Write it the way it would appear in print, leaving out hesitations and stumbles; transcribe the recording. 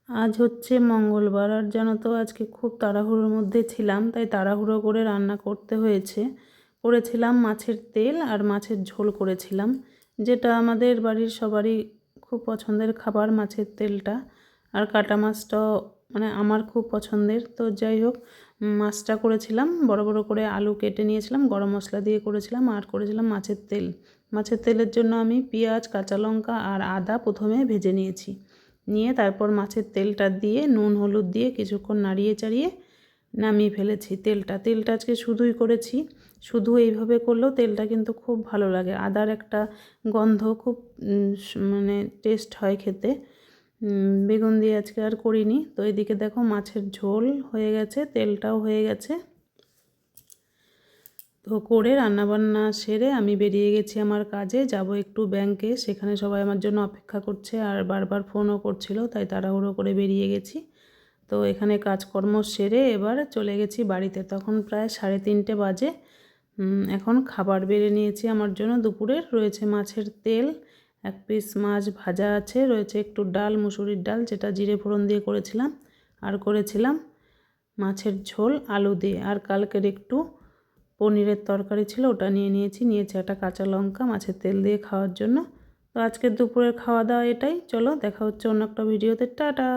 আজ হচ্ছে মঙ্গলবার, আর জানো তো আজকে খুব তাড়াহুড়োর মধ্যে ছিলাম, তাই তাড়াহুড়ো করে রান্না করতে হয়েছে। করেছিলাম মাছের তেল আর মাছের ঝোল করেছিলাম, যেটা আমাদের বাড়ির সবারই খুব পছন্দের খাবার, মাছের তেলটা। আর কাটা মাছটাও মানে আমার খুব পছন্দের। তো যাই হোক, মাছটা করেছিলাম, বড় বড় করে আলু কেটে নিয়েছিলাম, গরম মশলা দিয়ে করেছিলাম, আর করেছিলাম মাছের তেল। মাছের তেলের জন্য আমি পেঁয়াজ, কাঁচা লঙ্কা আর আদা প্রথমে ভেজে নিয়েছি। নিয়ে তারপর মাছের তেলটা দিয়ে নুন হলুদ দিয়ে কিছুক্ষণ নাড়িয়ে চাড়িয়ে নামিয়ে ফেলেছি। তেলটা আজকে শুধুই করেছি। শুধু এইভাবে করলেও তেলটা কিন্তু খুব ভালো লাগে। আদার একটা গন্ধ খুব মানে টেস্ট হয় খেতে। বেগুন দিয়ে আজকে আর করিনি। তো এদিকে দেখো মাছের ঝোল হয়ে গেছে, তেলটাও হয়ে গেছে। তো করে রান্নাবান্না সেরে আমি বেরিয়ে গেছি আমার কাজে, যাব একটু ব্যাংকে। সেখানে সবাই আমার জন্য অপেক্ষা করছে আর বারবার ফোনও করছিল, তাই তাড়াহুড়ো করে বেরিয়ে গেছি। তো এখানে কাজকর্ম সেরে এবার চলে গেছি বাড়িতে। তখন প্রায় 3:30 বাজে। এখন খাবার বেড়ে নিয়েছি আমার জন্য দুপুরের। রয়েছে মাছের তেল, 1 পিস মাছ ভাজা আছে, রয়েছে একটু ডাল, মুসুরির ডাল, যেটা জিরে ফোড়ন দিয়ে করেছিলাম, আর করেছিলাম মাছের ঝোল আলু দিয়ে। আর কালকের একটু পনিরের তরকারি ছিল, ওটা নিয়েছি একটা কাঁচা লঙ্কা মাছের তেল দিয়ে খাওয়ার জন্য। তো আজকের দুপুরের খাওয়া দাওয়া এটাই। চলো দেখা হচ্ছে অন্য একটা ভিডিওতে। টাটা।